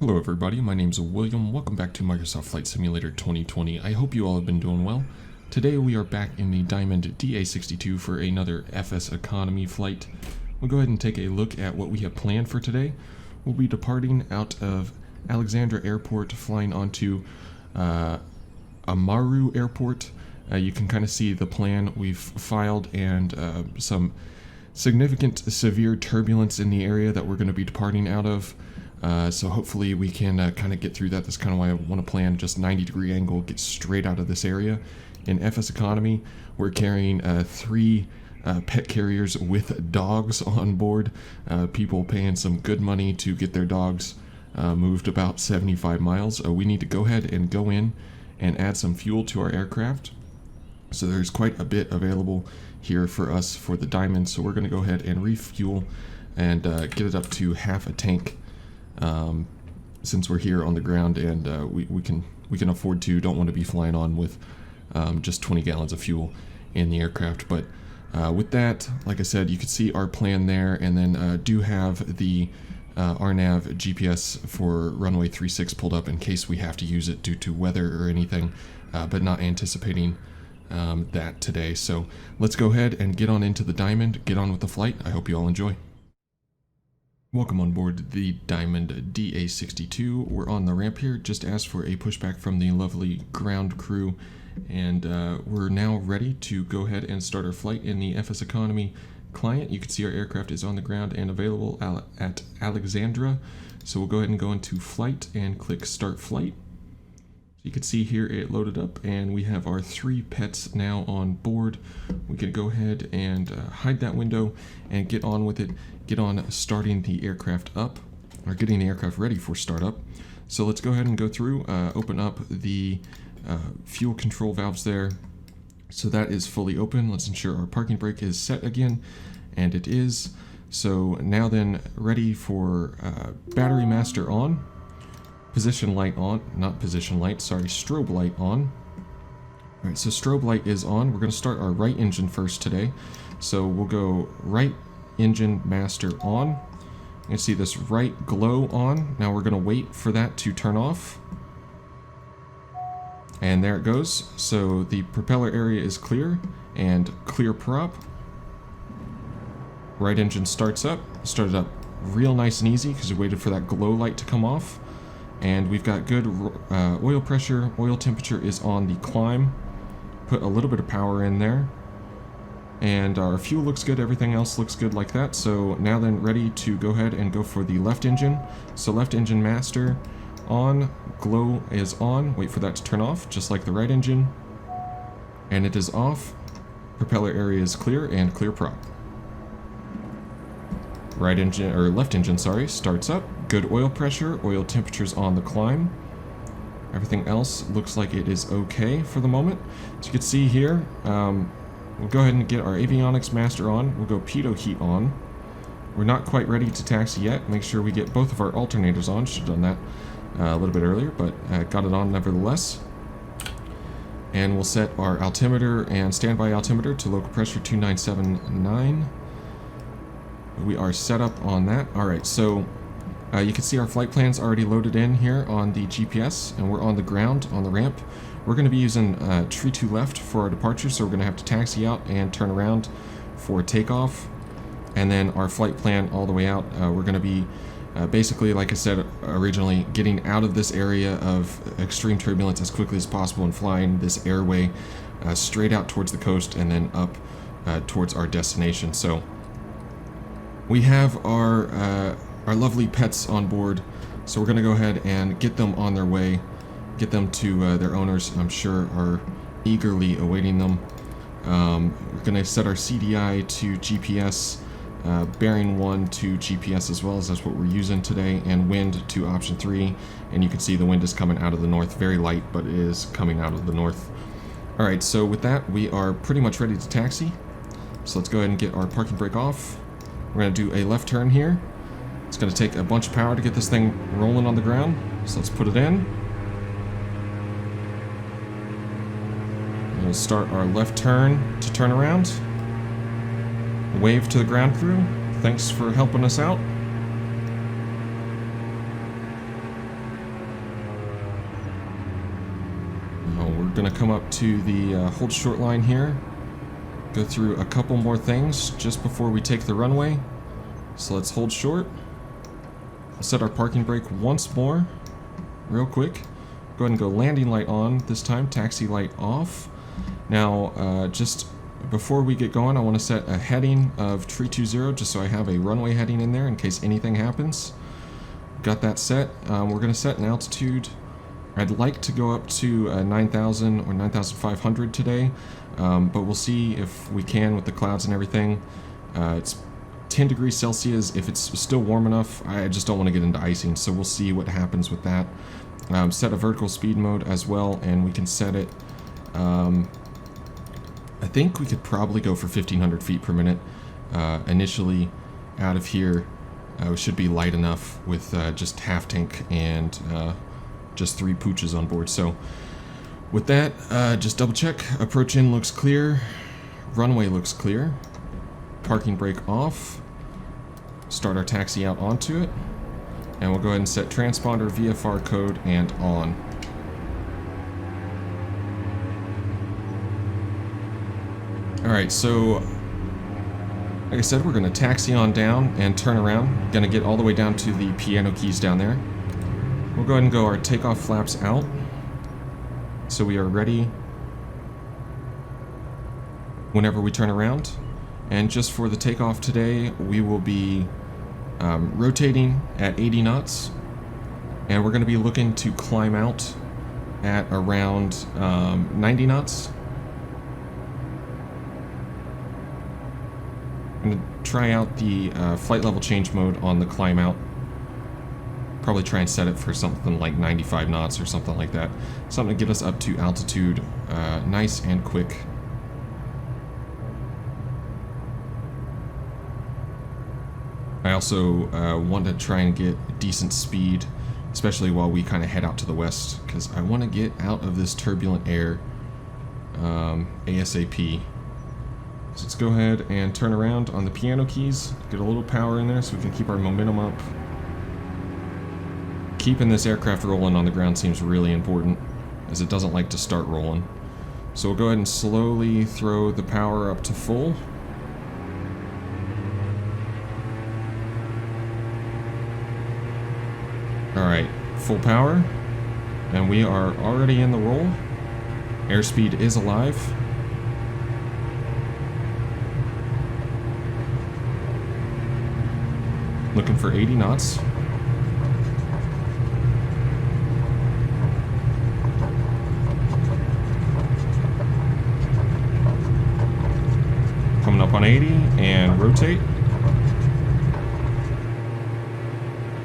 Hello everybody, my name is William. Welcome back to Microsoft Flight Simulator 2020. I hope you all have been doing well. Today we are back in the Diamond DA62 for another FSEconomy flight. We'll go ahead and take a look at what we have planned for today. We'll be departing out of Alexandra Airport, flying onto Amaru Airport. You can kind of see the plan we've filed and some significant severe turbulence in the area that we're going to be departing out of. So hopefully we can kind of get through that. That's kind of why I want to plan just 90-degree angle, get straight out of this area. In FSEconomy, we're carrying 3 pet carriers with dogs on board. People paying some good money to get their dogs moved about 75 miles. We need to go ahead and go in and add some fuel to our aircraft. So there's quite a bit available here for us for the Diamond. So we're going to go ahead and refuel and get it up to half a tank. Since we're here on the ground and we can afford to, don't want to be flying on with just 20 gallons of fuel in the aircraft. But with that, like I said, you can see our plan there, and then do have the RNAV GPS for runway 36 pulled up in case we have to use it due to weather or anything, but not anticipating that today. So let's go ahead and get on into the Diamond, get on with the flight. I hope you all enjoy. Welcome on board the Diamond DA62. We're on the ramp here. Just asked for a pushback from the lovely ground crew, and we're now ready to go ahead and start our flight in the FSEconomy client. You can see our aircraft is on the ground and available at Alexandra. So we'll go ahead and go into flight and click start flight. You can see here it loaded up, and we have our 3 pets now on board. We can go ahead and hide that window and get on with it. Get on starting the aircraft up, or getting the aircraft ready for startup. So let's go ahead and go through, open up the fuel control valves there. So that is fully open. Let's ensure our parking brake is set again, and it is. So now then, ready for battery master on. Position light on, not position light, sorry, strobe light on. Alright, so strobe light is on. We're going to start our right engine first today. So we'll go right engine master on. You can see this right glow on. Now we're going to wait for that to turn off. And there it goes. So the propeller area is clear and clear prop. Right engine starts up. Started up real nice and easy because we waited for that glow light to come off. And we've got good oil pressure. Oil temperature is on the climb. Put a little bit of power in there. And our fuel looks good. Everything else looks good like that. So now then, ready to go ahead and go for the left engine. So left engine master on. Glow is on. Wait for that to turn off, just like the right engine. And it is off. Propeller area is clear and clear prop. Right engine, or left engine, sorry, starts up. Good oil pressure, oil temperatures on the climb. Everything else looks like it is okay for the moment. As you can see here, we'll go ahead and get our avionics master on. We'll go pitot heat on. We're not quite ready to taxi yet. Make sure we get both of our alternators on. Should have done that a little bit earlier, but got it on nevertheless. And we'll set our altimeter and standby altimeter to local pressure 2979. We are set up on that. Alright, so you can see our flight plans already loaded in here on the GPS, and we're on the ground on the ramp. We're going to be using tree to left for our departure, so we're going to have to taxi out and turn around for takeoff. And then our flight plan all the way out, we're going to be basically, like I said originally, getting out of this area of extreme turbulence as quickly as possible and flying this airway straight out towards the coast and then up towards our destination. So we have our lovely pets on board, so we're going to go ahead and get them on their way, get them to their owners. I'm sure are eagerly awaiting them. We're going to set our CDI to GPS, bearing 1 to GPS as well, as that's what we're using today, and wind to option 3. And you can see the wind is coming out of the north, very light, but it is coming out of the north. Alright, so with that, we are pretty much ready to taxi. So let's go ahead and get our parking brake off. We're going to do a left turn here. It's going to take a bunch of power to get this thing rolling on the ground. So let's put it in. We'll start our left turn to turn around. Wave to the ground crew. Thanks for helping us out. We're going to come up to the hold short line here, go through a couple more things just before we take the runway. So let's hold short. Set our parking brake once more, real quick. Go ahead and go landing light on this time, taxi light off. Now, just before we get going, I want to set a heading of 320 just so I have a runway heading in there in case anything happens. Got that set. We're going to set an altitude. I'd like to go up to 9,000 or 9,500 today, but we'll see if we can with the clouds and everything. It's 10 degrees Celsius. If it's still warm enough, I just don't want to get into icing, so we'll see what happens with that. Set a vertical speed mode as well, and we can set it, I think we could probably go for 1,500 feet per minute. Initially, out of here, we should be light enough with just half tank and just 3 pooches on board. So with that, just double check. Approach in looks clear. Runway looks clear. Parking brake off. Start our taxi out onto it. And we'll go ahead and set transponder, VFR code, and on. Alright, so like I said, we're going to taxi on down and turn around. Going to get all the way down to the piano keys down there. We'll go ahead and go our takeoff flaps out. So we are ready whenever we turn around. And just for the takeoff today, we will be rotating at 80 knots. And we're going to be looking to climb out at around 90 knots. I'm going to try out the flight level change mode on the climb out. Probably try and set it for something like 95 knots or something like that. Something to get us up to altitude nice and quick. I also want to try and get decent speed, especially while we kind of head out to the west, because I want to get out of this turbulent air ASAP. So let's go ahead and turn around on the piano keys, get a little power in there so we can keep our momentum up. Keeping this aircraft rolling on the ground seems really important, as it doesn't like to start rolling. So we'll go ahead and slowly throw the power up to full. Alright, full power, and we are already in the roll. Airspeed is alive. Looking for 80 knots. Coming up on 80 and rotate.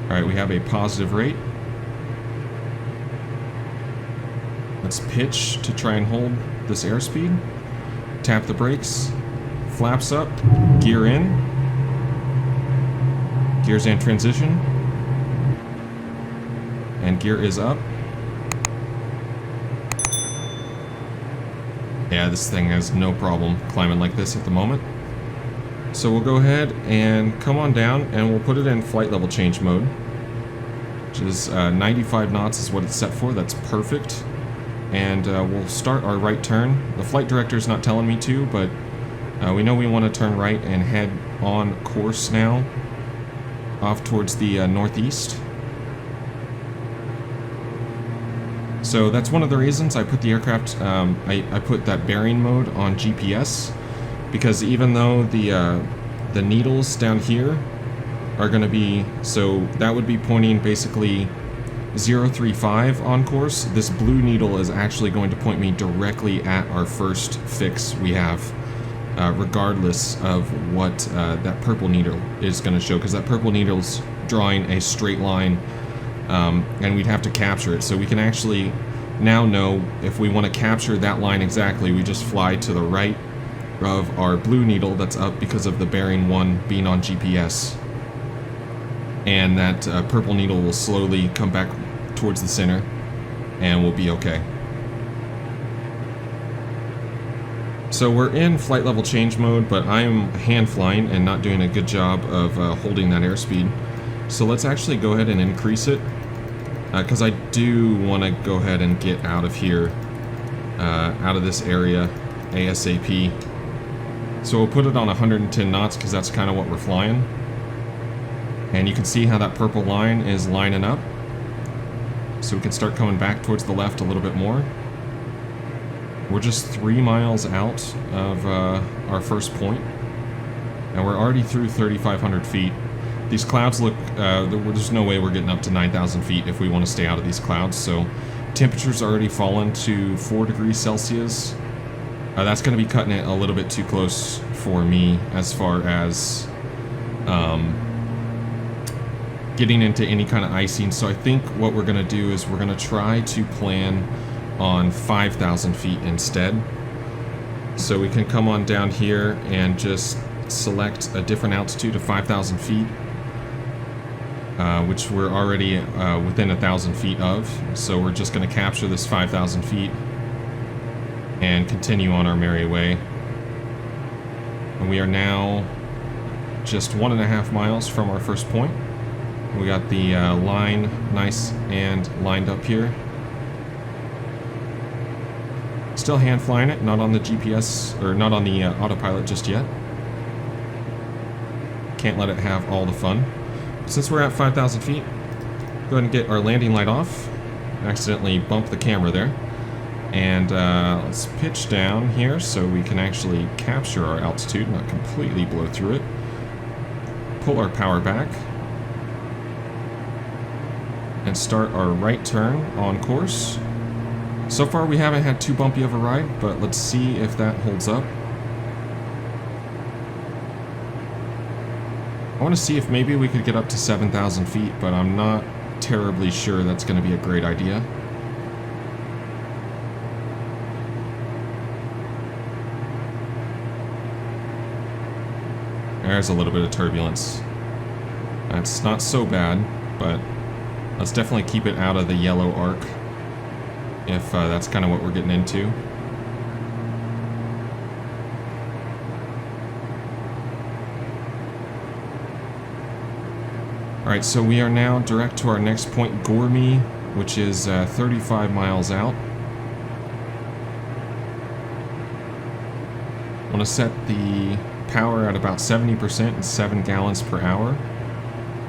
Alright, we have a positive rate. Let's pitch to try and hold this airspeed. Tap the brakes. Flaps up. Gear in. Gears and transition. And gear is up. Yeah, this thing has no problem climbing like this at the moment. So we'll go ahead and come on down and we'll put it in flight level change mode, which is 95 knots is what it's set for. That's perfect. And we'll start our right turn. The flight director's not telling me to, but we know we want to turn right and head on course now, off towards the northeast. So that's one of the reasons I put the aircraft, I put that bearing mode on GPS, because even though the needles down here are going to be, so that would be pointing basically 035 on course, this blue needle is actually going to point me directly at our first fix we have, regardless of what that purple needle is going to show, because that purple needle's drawing a straight line, and we'd have to capture it. So we can actually now know if we want to capture that line exactly, we just fly to the right of our blue needle that's up because of the bearing 1 being on GPS. And that purple needle will slowly come back towards the center, and we'll be okay. So we're in flight level change mode, but I'm hand flying and not doing a good job of holding that airspeed. So let's actually go ahead and increase it, because I do want to go ahead and get out of here out of this area ASAP. So we'll put it on 110 knots because that's kind of what we're flying. And you can see how that purple line is lining up. So we can start coming back towards the left a little bit more. We're just 3 miles out of our first point, and we're already through 3,500 feet. These clouds look, there's no way we're getting up to 9,000 feet if we want to stay out of these clouds, so temperature's already fallen to 4 degrees Celsius. That's going to be cutting it a little bit too close for me as far as getting into any kind of icing, so I think what we're going to do is we're going to try to plan on 5,000 feet instead. So we can come on down here and just select a different altitude of 5,000 feet, which we're already within 1,000 feet of. So we're just going to capture this 5,000 feet and continue on our merry way. And we are now just 1.5 miles from our first point. We got the line nice and lined up here. Still hand flying it, not on the GPS, or not on the autopilot just yet. Can't let it have all the fun. Since we're at 5,000 feet, go ahead and get our landing light off. Accidentally bumped the camera there. And let's pitch down here so we can actually capture our altitude, not completely blow through it. Pull our power back. And start our right turn on course. So far we haven't had too bumpy of a ride, but let's see if that holds up. I want to see if maybe we could get up to 7,000 feet, but I'm not terribly sure that's going to be a great idea. There's a little bit of turbulence. That's not so bad, but let's definitely keep it out of the yellow arc, if that's kind of what we're getting into. Alright, so we are now direct to our next point, Gormy, which is 35 miles out. I want to set the power at about 70% and 7 gallons per hour.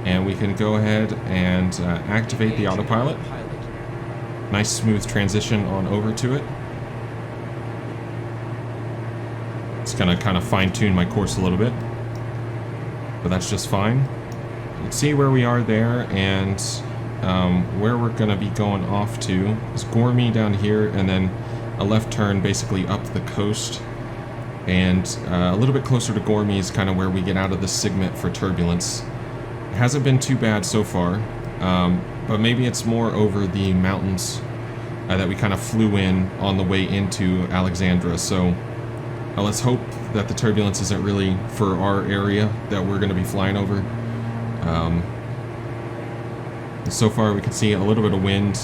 And we can go ahead and activate the autopilot. Nice smooth transition on over to it. It's gonna kind of fine-tune my course a little bit, but that's just fine. You can see where we are there, and where we're gonna be going off to is Gormy down here, and then a left turn basically up the coast. And a little bit closer to Gormy is kind of where we get out of the segment for turbulence. It hasn't been too bad so far. But maybe it's more over the mountains that we kind of flew in on the way into Alexandria. So let's hope that the turbulence isn't really for our area that we're going to be flying over. So far we can see a little bit of wind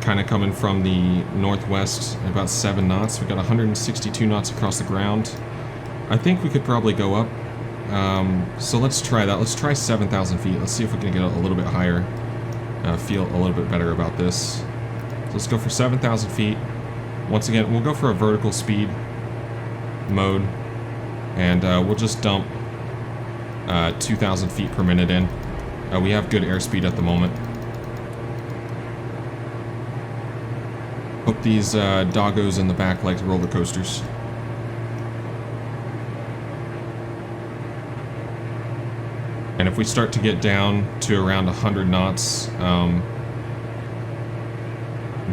kind of coming from the northwest, about 7 knots. We got 162 knots across the ground. I think we could probably go up. So let's try that. Let's try 7,000 feet. Let's see if we can get a little bit higher. Feel a little bit better about this. So let's go for 7,000 feet. Once again, we'll go for a vertical speed mode, and we'll just dump 2,000 feet per minute in. We have good airspeed at the moment. Hope these doggos in the back like roller coasters. And if we start to get down to around 100 knots,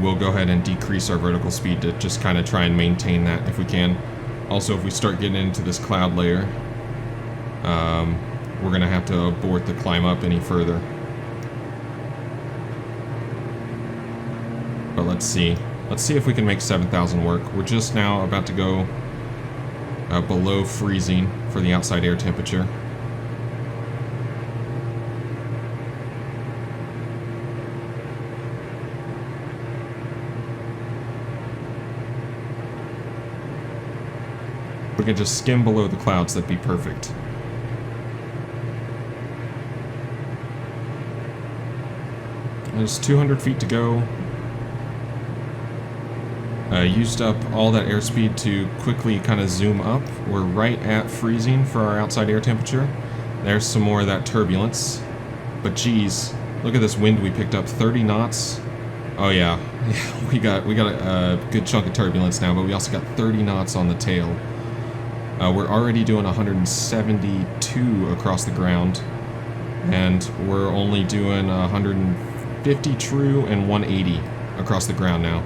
we'll go ahead and decrease our vertical speed to just kind of try and maintain that if we can. Also, if we start getting into this cloud layer, we're going to have to abort the climb up any further. But let's see. Let's see if we can make 7,000 work. We're just now about to go below freezing for the outside air temperature. If we could just skim below the clouds, that'd be perfect. There's 200 feet to go. Used up all that airspeed to quickly kind of zoom up. We're right at freezing for our outside air temperature. There's some more of that turbulence. But geez, look at this wind we picked up, 30 knots. Oh yeah, we got a good chunk of turbulence now, but we also got 30 knots on the tail. We're already doing 172 across the ground, and we're only doing 150 true and 180 across the ground now.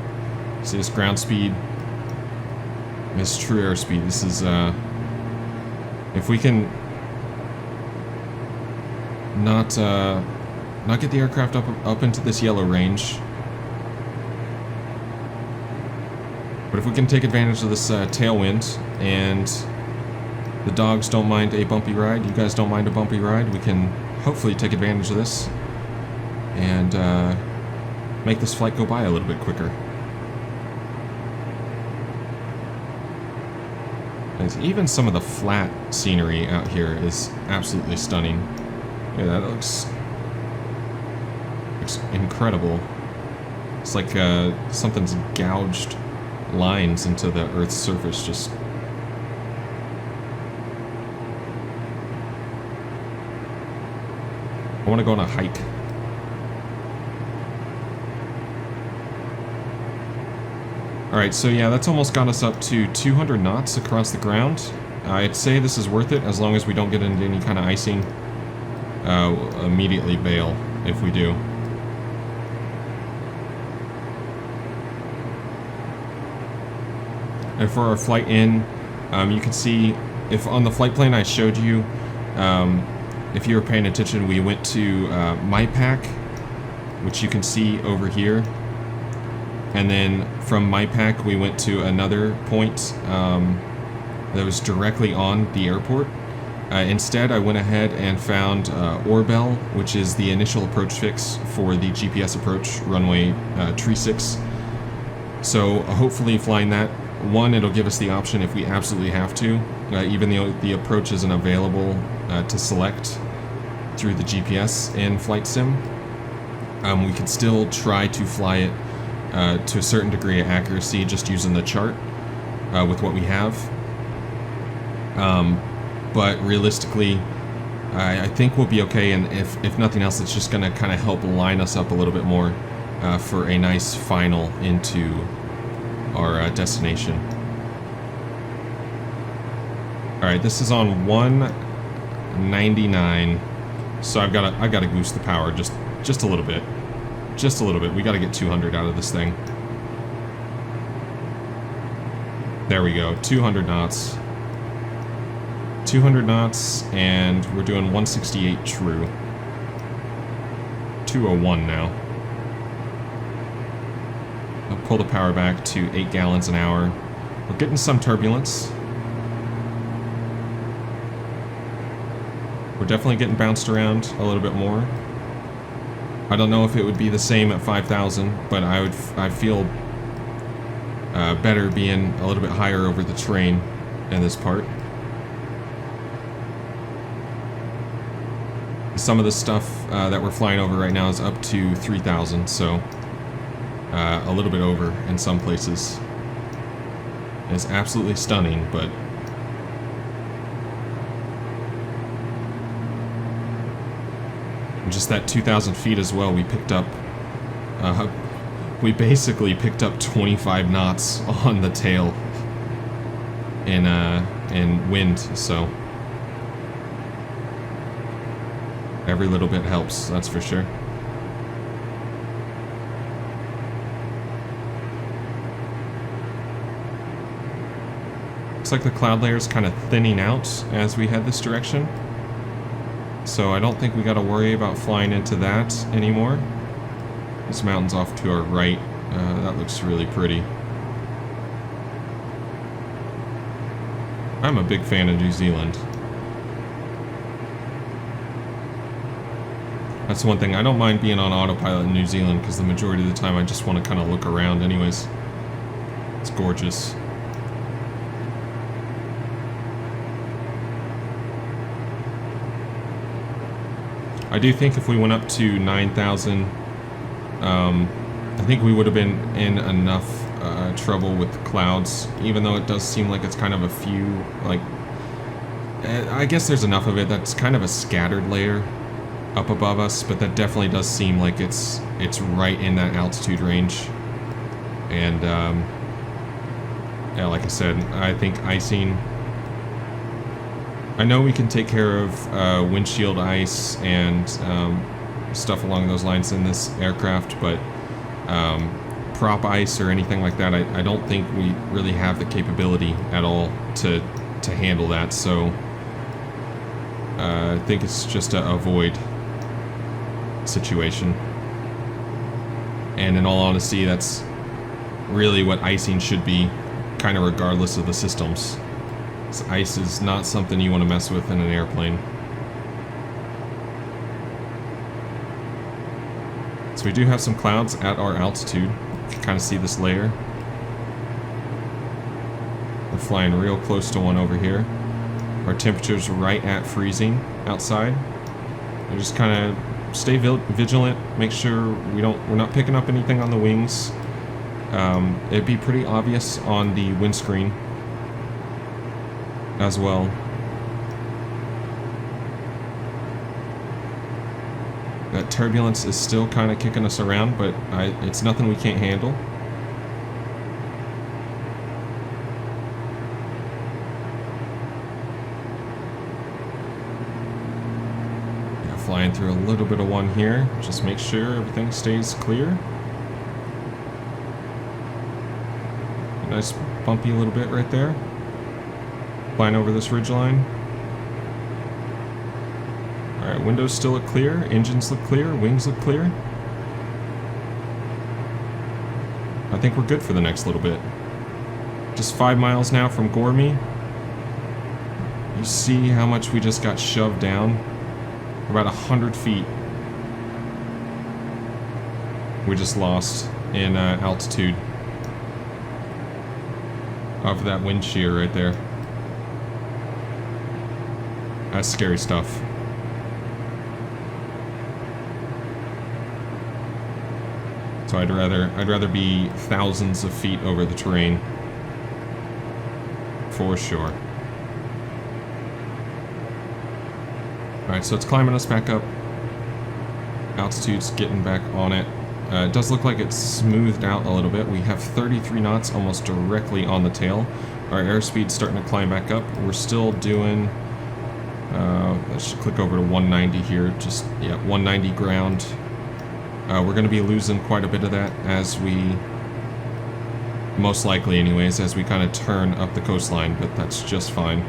See this ground speed, this true airspeed. This is, if we can not get the aircraft up into this yellow range, but if we can take advantage of this tailwind, and the dogs don't mind a bumpy ride, you guys don't mind a bumpy ride, we can hopefully take advantage of this and make this flight go by a little bit quicker. Even some of the flat scenery out here is absolutely stunning. Yeah, that looks incredible. It's like something's gouged lines into the Earth's surface. Just I want to go on a hike. Alright, so yeah, that's almost got us up to 200 knots across the ground. I'd say this is worth it as long as we don't get into any kind of icing. Immediately bail if we do. And for our flight in, you can see, if on the flight plan I showed you, if you were paying attention, we went to MyPack, which you can see over here. And then from MyPack, we went to another point that was directly on the airport. Instead, I went ahead and found Orbel, which is the initial approach fix for the GPS approach, runway 36. So hopefully flying that, one, it'll give us the option if we absolutely have to, even though the approach isn't available to select through the GPS in Flight Sim. We could still try to fly it to a certain degree of accuracy just using the chart with what we have. But realistically, I think we'll be okay, and if nothing else, it's just going to kind of help line us up a little bit more for a nice final into our destination. Alright, this is on 199, so I gotta goose the power just a little bit. Just a little bit. We gotta get 200 out of this thing. There we go, 200 knots. 200 knots, and we're doing 168 true. 201 now. I'll pull the power back to 8 gallons an hour. We're getting some turbulence. We're definitely getting bounced around a little bit more. I don't know if it would be the same at 5,000, but I feel better being a little bit higher over the terrain in this part. Some of the stuff that we're flying over right now is up to 3,000, so a little bit over in some places. It's absolutely stunning, but just that 2,000 feet as well, we picked up, we basically picked up 25 knots on the tail in wind, so every little bit helps, that's for sure. Looks like the cloud layer is kind of thinning out as we head this direction. So I don't think we got to worry about flying into that anymore. This mountain's off to our right. That looks really pretty. I'm a big fan of New Zealand. That's one thing. I don't mind being on autopilot in New Zealand because the majority of the time I just want to kind of look around anyways. It's gorgeous. I do think if we went up to 9,000, I think we would have been in enough trouble with the clouds, even though it does seem like it's kind of a few, like, I guess there's enough of it that's kind of a scattered layer up above us, but that definitely does seem like it's right in that altitude range. And yeah, like I said, I think icing, I know we can take care of windshield ice and stuff along those lines in this aircraft, but prop ice or anything like that, I don't think we really have the capability at all to handle that. So I think it's just a avoid situation. And in all honesty, that's really what icing should be, kind of regardless of the systems. So ice is not something you want to mess with in an airplane. So we do have some clouds at our altitude. You can kind of see this layer. We're flying real close to one over here. Our temperature's right at freezing outside. We just kind of stay vigilant, make sure we're not picking up anything on the wings. It'd be pretty obvious on the windscreen as well. That turbulence is still kind of kicking us around, but it's nothing we can't handle. Yeah, flying through a little bit of one here. Just make sure everything stays clear. A nice bumpy little bit right there. Flying over this ridgeline. Alright, windows still look clear, engines look clear, wings look clear. I think we're good for the next little bit. Just 5 miles now from Gormy. You see how much we just got shoved down? About 100 feet. We just lost in altitude off of that wind shear right there. That's scary stuff. So I'd rather be thousands of feet over the terrain, for sure. Alright, so it's climbing us back up. Altitude's getting back on it. It does look like it's smoothed out a little bit. We have 33 knots almost directly on the tail. Our airspeed's starting to climb back up. We're still doing... let's just click over to 190 here. Just, yeah, 190 ground. We're going to be losing quite a bit of that as we, most likely anyways, as we kind of turn up the coastline, but that's just fine.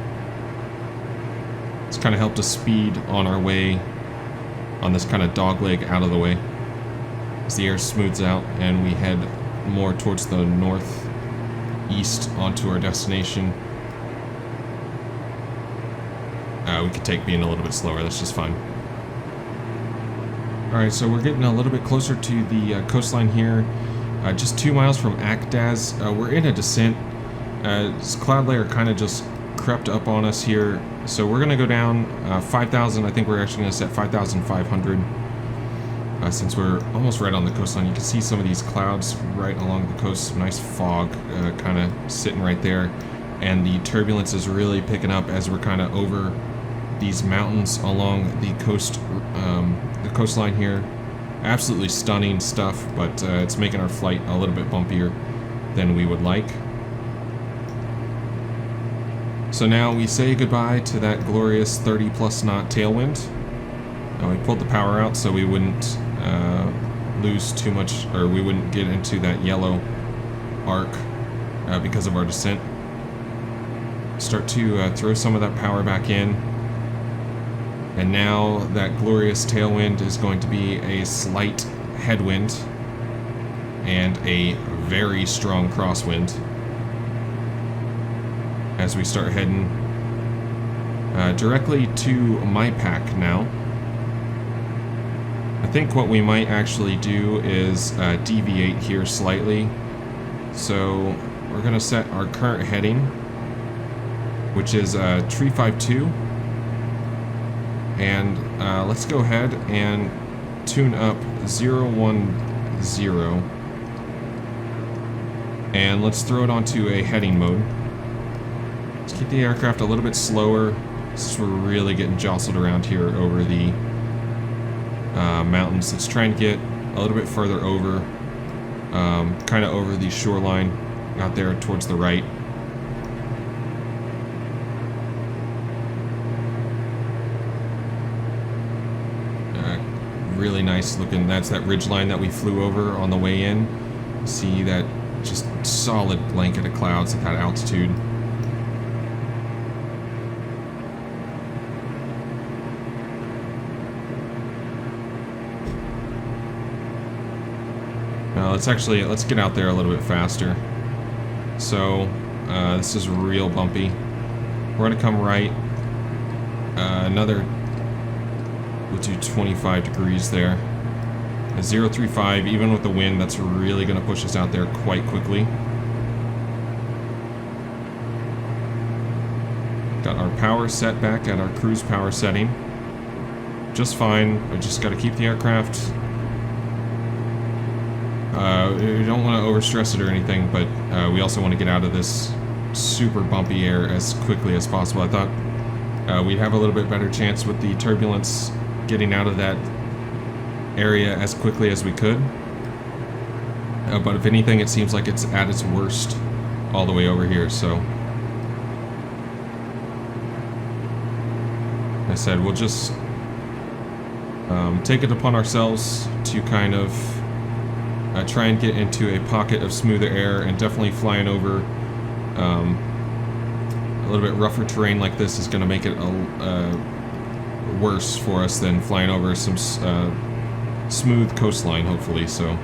It's kind of helped us speed on our way on this kind of dogleg out of the way as the air smooths out and we head more towards the northeast onto our destination. We could take being a little bit slower, that's just fine. Alright, so we're getting a little bit closer to the coastline here. Just 2 miles from Akdaz. We're in a descent. This cloud layer kind of just crept up on us here. So we're going to go down 5,000. I think we're actually going to set 5,500. Since we're almost right on the coastline. You can see some of these clouds right along the coast. Some nice fog kind of sitting right there. And the turbulence is really picking up as we're kind of over these mountains along the coastline here. Absolutely stunning stuff, but it's making our flight a little bit bumpier than we would like. So now we say goodbye to that glorious 30+ knot tailwind. We pulled the power out so we wouldn't lose too much, or we wouldn't get into that yellow arc because of our descent. Start to throw some of that power back in. And now that glorious tailwind is going to be a slight headwind and a very strong crosswind as we start heading directly to my pack now. I think what we might actually do is deviate here slightly. So we're going to set our current heading, which is 352. And let's go ahead and tune up 010 And let's throw it onto a heading mode. Let's keep the aircraft a little bit slower, since we're really getting jostled around here over the mountains. Let's try and get a little bit further over, kind of over the shoreline out there towards the right. Really nice looking. That's that ridge line that we flew over on the way in. See that just solid blanket of clouds at that altitude. Now let's get out there a little bit faster. So this is real bumpy. We're gonna come right. We'll do 25 degrees there. A 035, even with the wind, that's really going to push us out there quite quickly. Got our power set back at our cruise power setting. Just fine. I just got to keep the aircraft. We don't want to overstress it or anything, but we also want to get out of this super bumpy air as quickly as possible. I thought we'd have a little bit better chance with the turbulence getting out of that area as quickly as we could. But if anything, it seems like it's at its worst all the way over here, so I said we'll just take it upon ourselves to kind of try and get into a pocket of smoother air, and definitely flying over a little bit rougher terrain like this is going to make it worse for us than flying over some smooth coastline, hopefully. So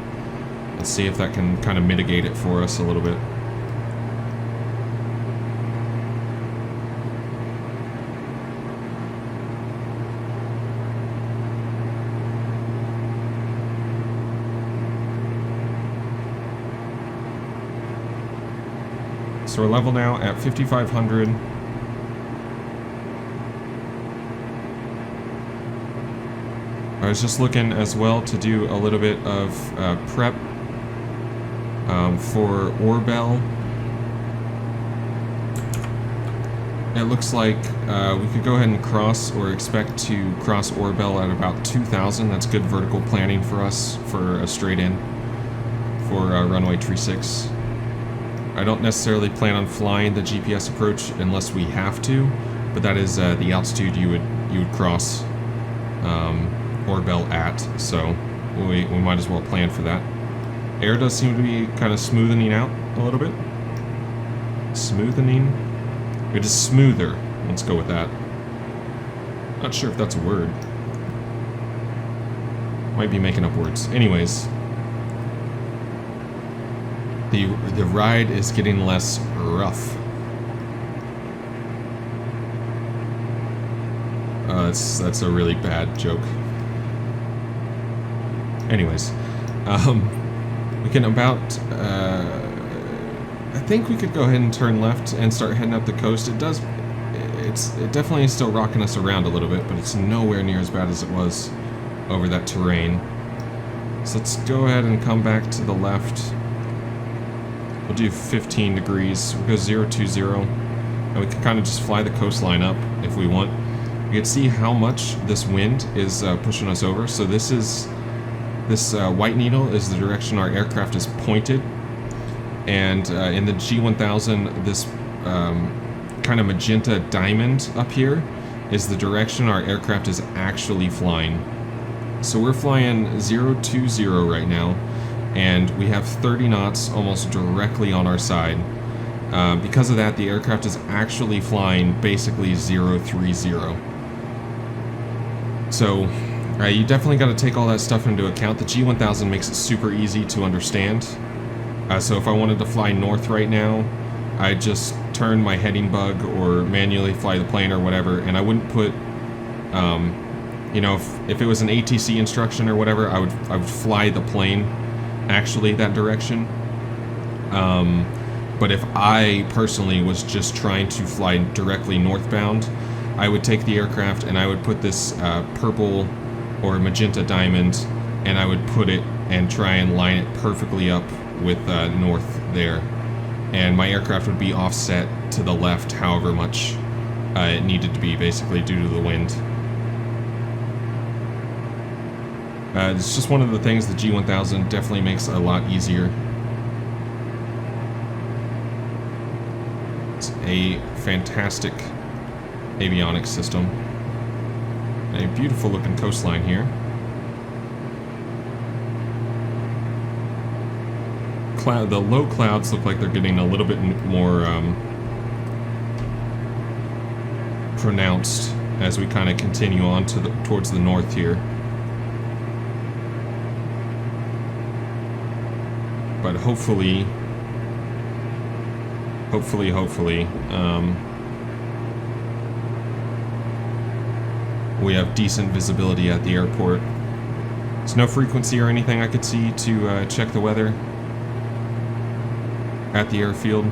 let's see if that can kind of mitigate it for us a little bit. So we're level now at 5,500. I was just looking as well to do a little bit of prep for Orbell. It looks like we could go ahead and cross, or expect to cross Orbell at about 2,000. That's good vertical planning for us for a straight in for runway 36. I don't necessarily plan on flying the GPS approach unless we have to, but that is the altitude you would cross Orbell at, so we might as well plan for that. Air does seem to be kind of smoothening out a little bit. Smoothening? It is smoother. Let's go with that. Not sure if that's a word. Might be making up words. Anyways, the ride is getting less rough. That's a really bad joke. Anyways, we can about, I think we could go ahead and turn left and start heading up the coast. It definitely is still rocking us around a little bit, but it's nowhere near as bad as it was over that terrain. So let's go ahead and come back to the left. We'll do 15 degrees. We'll go 020, and we can kind of just fly the coastline up if we want. You can see how much this wind is pushing us over. So this white needle is the direction our aircraft is pointed, and in the G1000, this kind of magenta diamond up here is the direction our aircraft is actually flying. So we're flying 020 right now, and we have 30 knots almost directly on our side. Because of that, the aircraft is actually flying basically 030. So you definitely got to take all that stuff into account. The G1000 makes it super easy to understand. So if I wanted to fly north right now, I'd just turn my heading bug or manually fly the plane or whatever, and I wouldn't put, you know, if it was an ATC instruction or whatever, I would fly the plane actually that direction. But if I personally was just trying to fly directly northbound, I would take the aircraft and I would put this purple or magenta diamond, and I would put it and try and line it perfectly up with north there. and my aircraft would be offset to the left however much it needed to be, basically due to the wind. It's just one of the things the G1000 definitely makes a lot easier. It's a fantastic avionics system. A beautiful looking coastline here. The low clouds look like they're getting a little bit more pronounced as we kind of continue on to towards the north here. But hopefully, we have decent visibility at the airport. There's no frequency or anything I could see to check the weather at the airfield.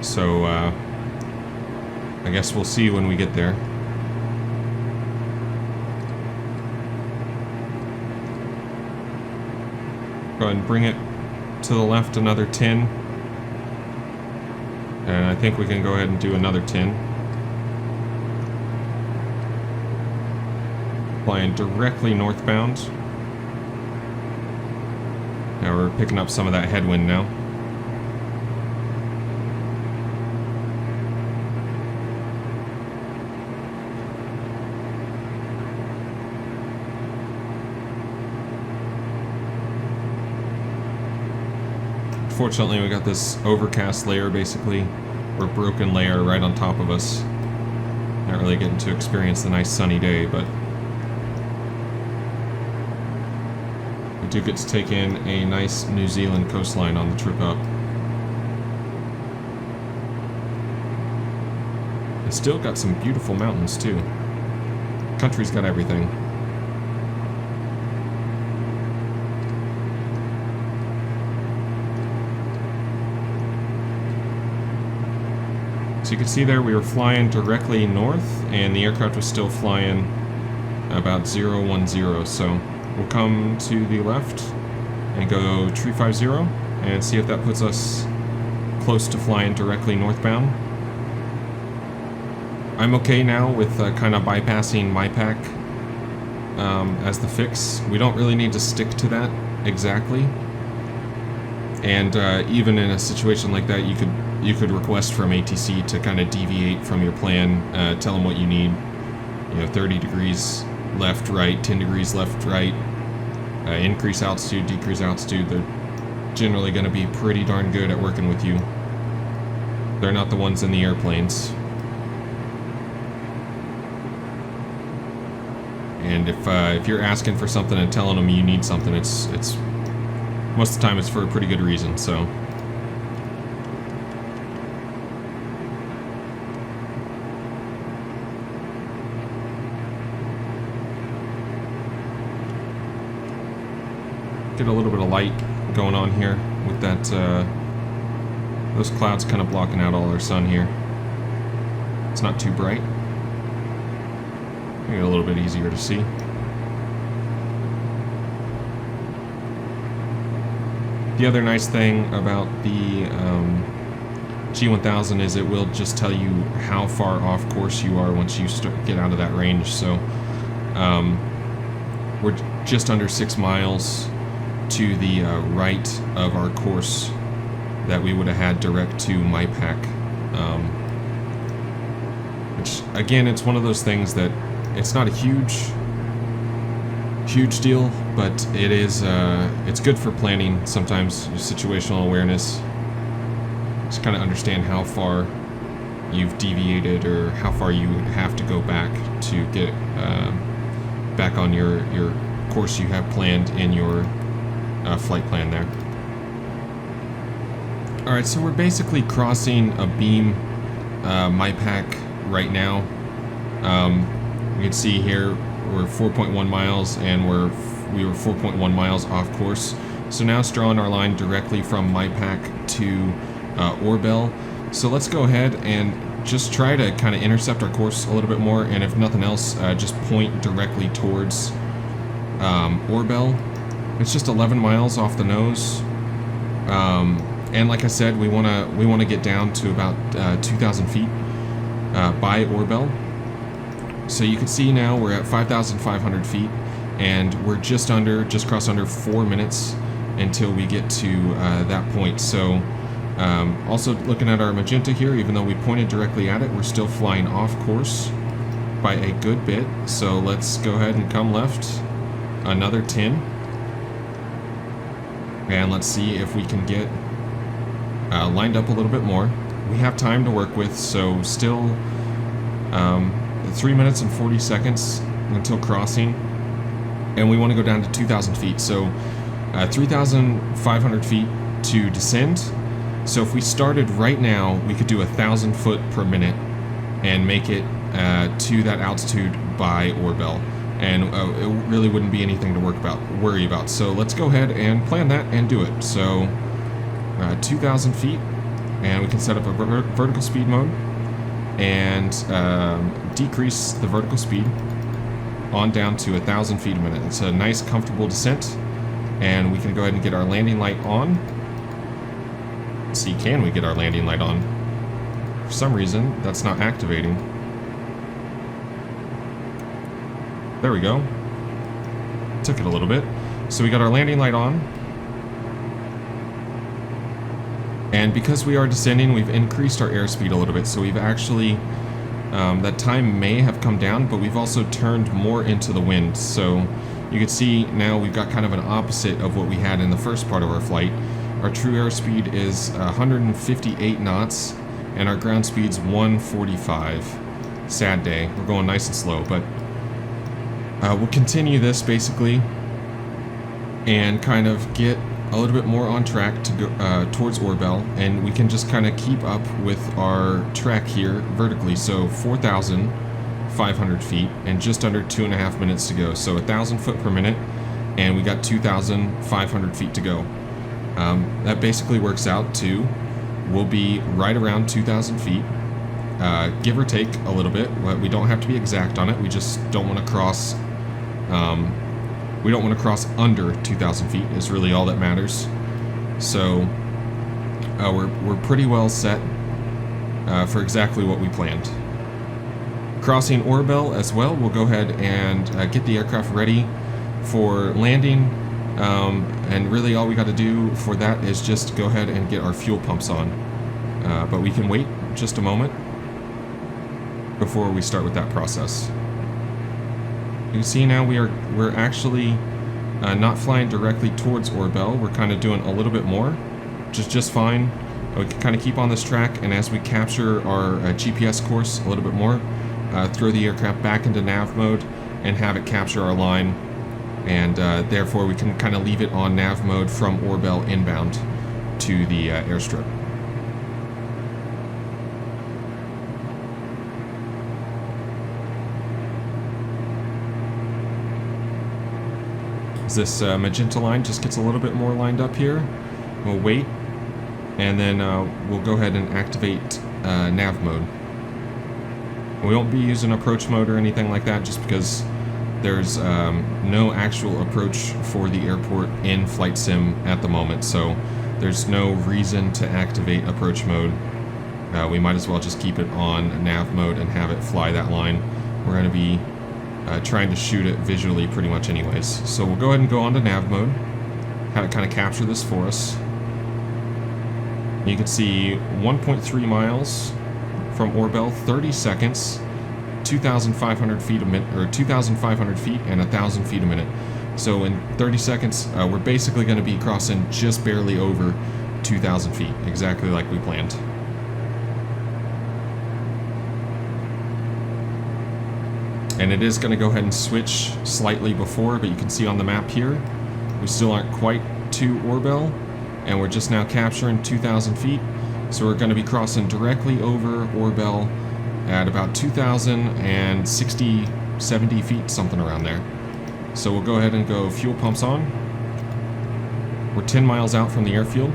So, I guess we'll see when we get there. Go ahead and bring it to the left another 10. And I think we can go ahead and do another 10. Flying directly northbound. Now we're picking up some of that headwind now. Fortunately, we got this overcast layer, basically, or broken layer right on top of us. Not really getting to experience the nice sunny day, but we do get to take in a nice New Zealand coastline on the trip up. It's still got some beautiful mountains, too. Country's got everything. So you can see there we were flying directly north, and the aircraft was still flying about 010. So we'll come to the left and go 350 and see if that puts us close to flying directly northbound. I'm okay now with kind of bypassing MyPack as the fix. We don't really need to stick to that exactly. And even in a situation like that, you could request from ATC to kind of deviate from your plan, tell them what you need. 30 degrees left, right, 10 degrees left, right, increase altitude, decrease altitude. They're generally going to be pretty darn good at working with you. They're not the ones in the airplanes. And if you're asking for something and telling them you need something, it's most of the time it's for a pretty good reason. So. Get a little bit of light going on here with that, those clouds kind of blocking out all our sun here. It's not too bright. Maybe a little bit easier to see. The other nice thing about the G1000 is it will just tell you how far off course you are once you get out of that range. So we're just under 6 miles to the right of our course that we would have had direct to MyPack. Which, again, it's one of those things that it's not a huge deal, but it is, it's good for planning sometimes, situational awareness. Just kind of understand how far you've deviated or how far you have to go back to get back on your course you have planned in your flight plan there. Alright, so we're basically crossing a beam MyPack right now. You can see here we're 4.1 miles and we were 4.1 miles off course. So now it's drawing our line directly from MyPack to Orbel. So let's go ahead and just try to kind of intercept our course a little bit more, and if nothing else, just point directly towards Orbel. It's just 11 miles off the nose. And like I said, we want to get down to about 2,000 feet by Orbel. So you can see now we're at 5,500 feet, and we're just crossed under 4 minutes until we get to that point. So also looking at our magenta here, even though we pointed directly at it, we're still flying off course by a good bit. So let's go ahead and come left another 10, and let's see if we can get lined up a little bit more. We have time to work with, so still 3 minutes and 40 seconds until crossing, and we want to go down to 2,000 feet. So 3,500 feet to descend. So if we started right now, we could do 1,000 foot per minute and make it to that altitude by Orbel, and it really wouldn't be anything to worry about. So let's go ahead and plan that and do it. So 2,000 feet, and we can set up a vertical speed mode and decrease the vertical speed on down to 1,000 feet a minute. It's a nice comfortable descent, and we can go ahead and get our landing light on. Let's see, can we get our landing light on? For some reason that's not activating. There we go. Took it a little bit. So we got our landing light on, and because we are descending, we've increased our airspeed a little bit. So we've actually that time may have come down, but we've also turned more into the wind. So you can see now we've got kind of an opposite of what we had in the first part of our flight. Our true airspeed is 158 knots, and our ground speed's 145. Sad day. We're going nice and slow, but we'll continue this basically and kind of get a little bit more on track to go towards Orbel, and we can just kind of keep up with our track here vertically. So 4,500 feet and just under 2.5 minutes to go. So 1,000 foot per minute, and we got 2,500 feet to go. That basically works out to, we'll be right around 2,000 feet, give or take a little bit. We don't have to be exact on it. We just don't want to cross. We don't want to cross under 2,000 feet is really all that matters. So we're pretty well set for exactly what we planned. Crossing Orbel as well, we'll go ahead and get the aircraft ready for landing. And really all we got to do for that is just go ahead and get our fuel pumps on. But we can wait just a moment before we start with that process. You can see now we're actually not flying directly towards Orbel. We're kind of doing a little bit more, just fine. We can kind of keep on this track, and as we capture our GPS course a little bit more, throw the aircraft back into nav mode and have it capture our line, and therefore we can kind of leave it on nav mode from Orbel inbound to the airstrip. This magenta line just gets a little bit more lined up here. We'll wait, and then we'll go ahead and activate nav mode. We won't be using approach mode or anything like that, just because there's no actual approach for the airport in Flight Sim at the moment, so there's no reason to activate approach mode. We might as well just keep it on nav mode and have it fly that line. We're going to be trying to shoot it visually pretty much anyways. So we'll go ahead and go on to nav mode, have it kind of capture this for us. You can see 1.3 miles from Orbel, 30 seconds, 2,500 feet a minute, or 2,500 feet and 1,000 feet a minute. So in 30 seconds, we're basically going to be crossing just barely over 2,000 feet, exactly like we planned. And it is going to go ahead and switch slightly before, but you can see on the map here, we still aren't quite to Orbel, and we're just now capturing 2,000 feet. So we're going to be crossing directly over Orbel at about 2,060, 70 feet, something around there. So we'll go ahead and go fuel pumps on. We're 10 miles out from the airfield.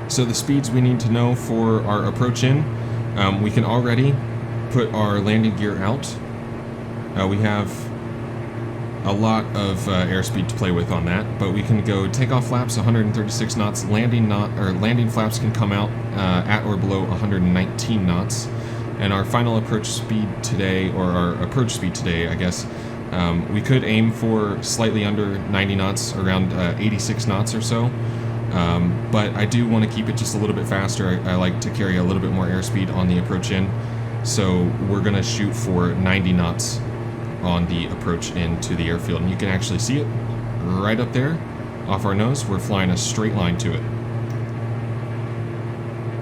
So the speeds we need to know for our approach in, we can already put our landing gear out We have a lot of airspeed to play with on that, but we can go takeoff flaps 136 knots, landing flaps can come out at or below 119 knots, and our final approach speed today, or our approach speed today, I guess, we could aim for slightly under 90 knots, around 86 knots or so, but I do want to keep it just a little bit faster. I like to carry a little bit more airspeed on the approach in, so we're going to shoot for 90 knots on the approach into the airfield, and you can actually see it right up there off our nose. We're flying a straight line to it.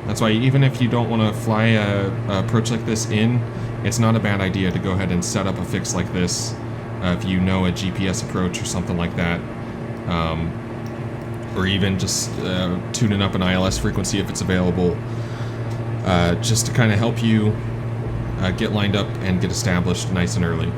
That's why even if you don't want to fly a approach like this in, it's not a bad idea to go ahead and set up a fix like this if you know a GPS approach or something like that, or even just tuning up an ILS frequency if it's available, just to kind of help you get lined up and get established nice and early.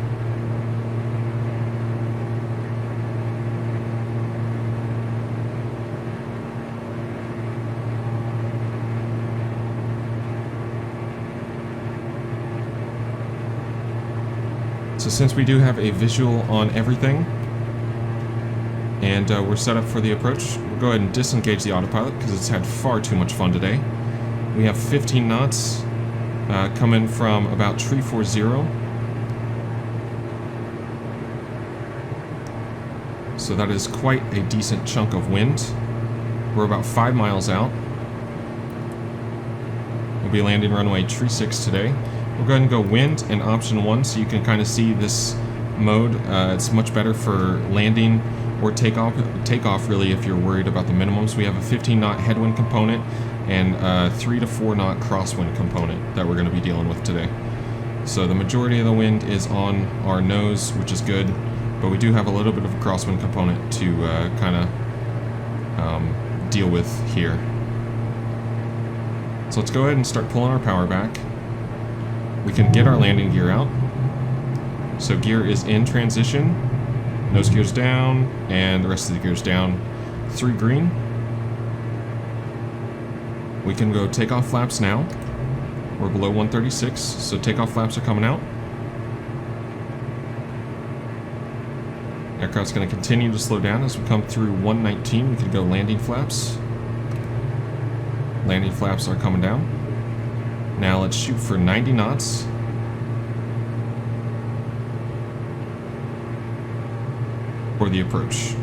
So since we do have a visual on everything, and we're set up for the approach, we'll go ahead and disengage the autopilot because it's had far too much fun today. We have 15 knots coming from about tree 40. So that is quite a decent chunk of wind. We're about 5 miles out. We'll be landing runway tree 6 today. We'll go ahead and go wind and option 1 so you can kind of see this mode. It's much better for landing or takeoff really if you're worried about the minimums. We have a 15 knot headwind component and a 3 to 4 knot crosswind component that we're going to be dealing with today. So the majority of the wind is on our nose, which is good, but we do have a little bit of a crosswind component to kind of deal with here. So let's go ahead and start pulling our power back. We can get our landing gear out. So gear is in transition, nose gear's down, and the rest of the gear's down. 3 green. We can go takeoff flaps now. We're below 136, so takeoff flaps are coming out. Aircraft's going to continue to slow down as we come through 119. We can go landing flaps. Landing flaps are coming down. Now let's shoot for 90 knots. For the approach.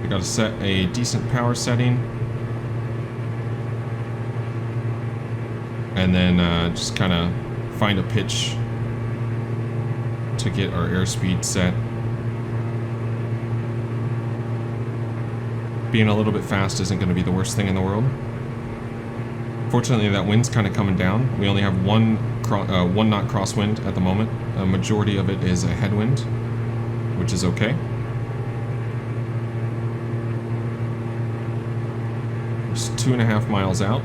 We got to set a decent power setting. And then just kind of find a pitch to get our airspeed set. Being a little bit fast isn't going to be the worst thing in the world. Fortunately, that wind's kind of coming down. We only have one knot crosswind at the moment. A majority of it is a headwind, which is okay. Just 2.5 miles out.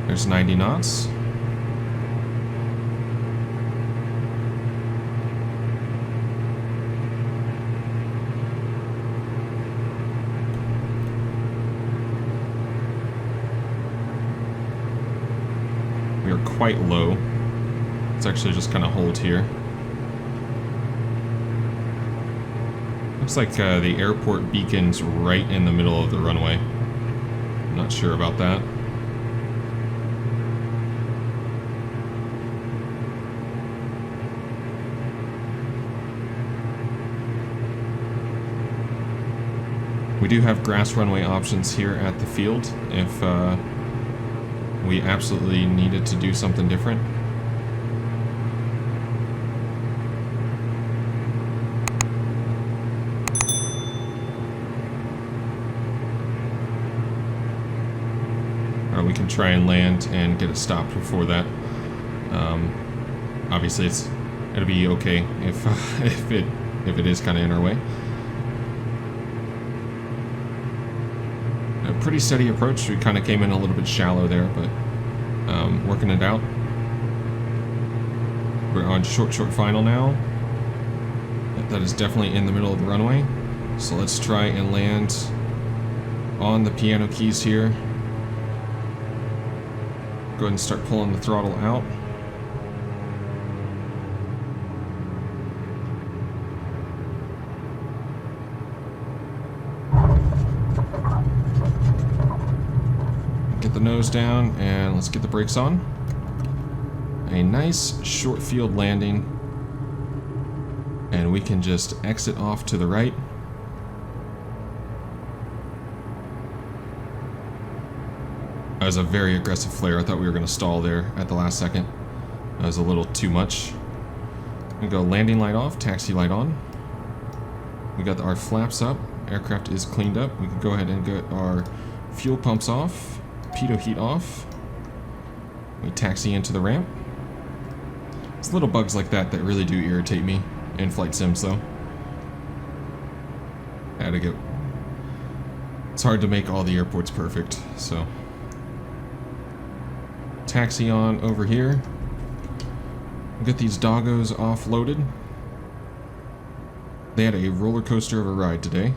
There's 90 knots. We are quite low. Let's actually just kind of hold here. Looks like the airport beacon's right in the middle of the runway. I'm not sure about that. We do have grass runway options here at the field if we absolutely needed to do something different. We can try and land and get it stopped before that. Obviously, it'll be okay if it is kind of in our way. A pretty steady approach. We kind of came in a little bit shallow there, but working it out. We're on short final now. That is definitely in the middle of the runway. So let's try and land on the piano keys here. ahead and start pulling the throttle out. Get the nose down and let's get the brakes on. A nice short field landing, and we can just exit off to the right. That was a very aggressive flare. I thought we were going to stall there at the last second. That was a little too much. We go landing light off, taxi light on. We got our flaps up. Aircraft is cleaned up. We can go ahead and get our fuel pumps off, pitot heat off. We taxi into the ramp. It's little bugs like that that really do irritate me in flight sims, though. Had to go. It's hard to make all the airports perfect, so. Taxi on over here. We'll get these doggos offloaded. They had a roller coaster of a ride today.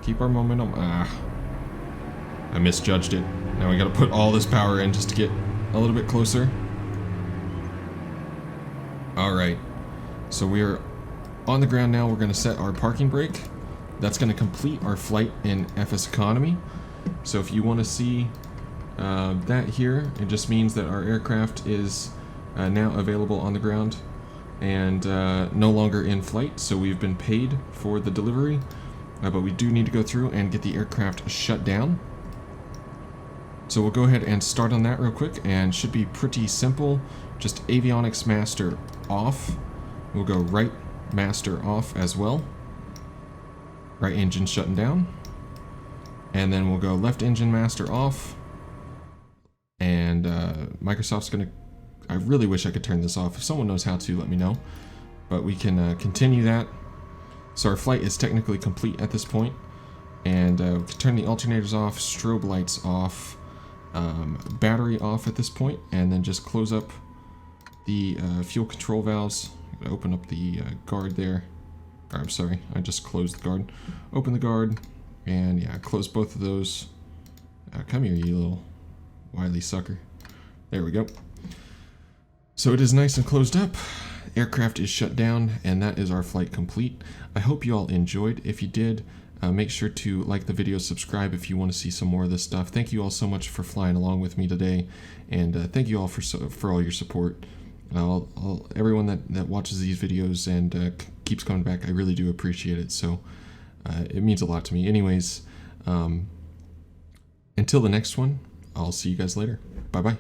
Keep our momentum. I misjudged it. Now we gotta put all this power in just to get a little bit closer. Alright, so we're on the ground now. We're gonna set our parking brake. That's gonna complete our flight in FSEconomy. So if you wanna see that here, it just means that our aircraft is now available on the ground and no longer in flight. So we've been paid for the delivery, but we do need to go through and get the aircraft shut down. So we'll go ahead and start on that real quick, and should be pretty simple. Just avionics master off. We'll go right master off as well. Right engine shutting down. And then we'll go left engine master off. And Microsoft's gonna... I really wish I could turn this off. If someone knows how to, let me know. But we can continue that. So our flight is technically complete at this point. And we can turn the alternators off, strobe lights off, battery off at this point, and then just close up the fuel control valves. Open up the guard there. Or, I'm sorry, I just closed the guard. Open the guard, and yeah, close both of those. Come here, you little wily sucker. There we go. So it is nice and closed up. Aircraft is shut down, and that is our flight complete. I hope you all enjoyed. If you did, make sure to like the video, subscribe if you want to see some more of this stuff. Thank you all so much for flying along with me today, and thank you all for all your support. Everyone that watches these videos and keeps coming back, I really do appreciate it. So it means a lot to me. Anyways, until the next one, I'll see you guys later. Bye bye.